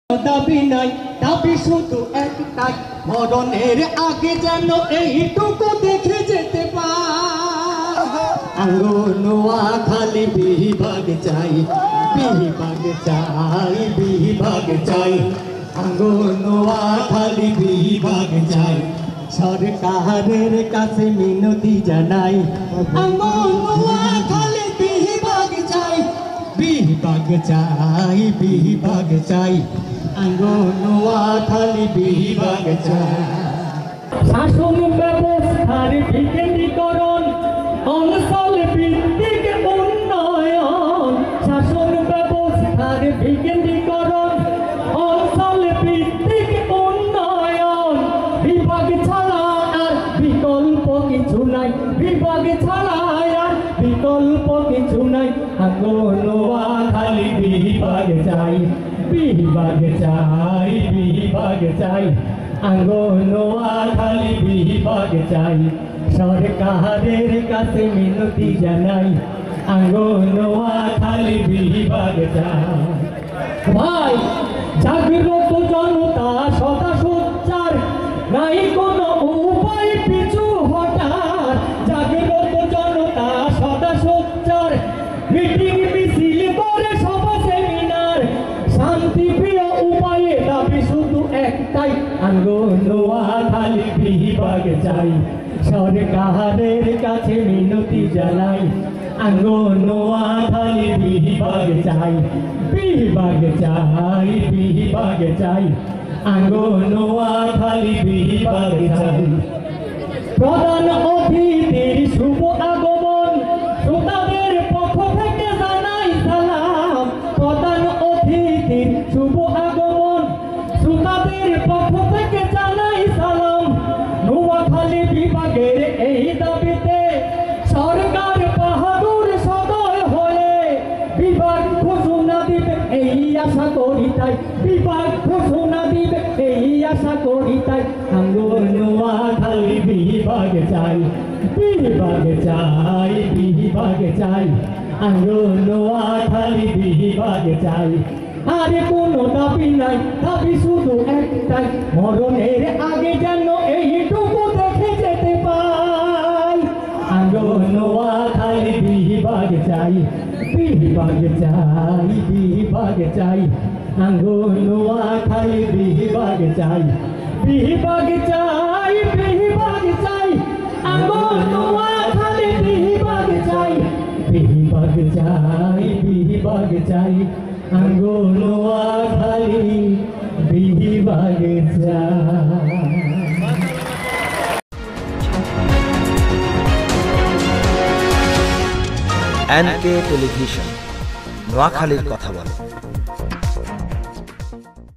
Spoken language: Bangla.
দাবি নাই, দাবি শুধু একটাই, মরণের আগে যেন এইটুকু দেখে যেতে পাই। আঙ্গনোয়া খালি বিভাগ চাই, বিভাগ চাই, বিভাগ চাই। আঙ্গনোয়া খালি বিভাগ চাই, সরকারের কাছে মিনতি জানাই। আঙ্গনোয়া খালি বিভাগ চাই, বিভাগ চাই, বিভাগ চাই। আঙ্গনোয়া খালি বিভাগ চাই। শাসন ব্যবস্থার বিকেন্দ্রীকরণ, অঞ্চল ভিত্তিক উন্নয়ন। শাসন ব্যবস্থার বিকেন্দ্রীকরণ, অঞ্চল ভিত্তিক উন্নয়ন। বিভাগ ছাড়া আর বিকল্প কিছু নাই, বিভাগ ছাড়া আর বিকল্প কিছু নাই। আঙ্গনোয়া খালি বিভাগ চাই, বিভাগ চাই, বিভাগ চাই। আঙ্গনোয়া খালি বিভাগ চাই, সরকারের কাছে মিনতি জানাই। আঙ্গনোয়া খালি বিভাগ চাই। ভাই জাগ্রত জনতা সদা সোচ্চার, নাই কোনো উপায় পিছু হটার। জাগ্রত জনতা সদা সোচ্চার, মিটিং মিছিল করে সভা সেমিনার। শান্তিপ্রিয় উপায়ে দাবি শুধু একটাই, আঙ্গনোয়া খালি বিভাগ চাই, সরকারের কাছে মিনতি জানাই। আঙ্গনোয়া খালি বিভাগ চাই, বিভাগ চাই, বিভাগ চাই। আঙ্গনোয়া খালি বিভাগ চাই। প্রধান অতিথির শুভ আগমন, শ্রোতাদের পক্ষ থেকে জানাই সালাম। প্রধান অতিথির শুভ আগমন, শ্রোতাদের পক্ষ থেকে জানাই সালাম। নোয়াখালী বিভাগের এই দাবিতে সরকার বাহাদুর সদয় হয়ে বিভাগ ঘোষণা দিবে এই আশা করি তাই, বিভাগ ঘোষণা দিবে এই আশা করি তাই। আঙ্গনোয়া খালি বিভাগ চাই, বিভাগ চাই, বিভাগ চাই। আঙ্গনোয়া খালি বিভাগ চাই। আর কোনো দাবি নাই, দাবি শুধু একটাই, মরণের আগে যেন এইটুকু দেখে যেতে পাই। আঙ্গনোয়া খালি বিভাগ চাই, বিভাগ চাই, বিভাগ চাই। আঙ্গনোয়া খালি বিভাগ চাই, বিভাগ চাই, বিভাগ চাই। আঙ্গনোয়া খালি বিভাগ চাই, বিভাগ চাই, বিভাগ চাই। আঙ্গনোয়া খালি বিভাগ চাই। এনকে টেলিভিশন, নোয়াখালীর কথা বলে।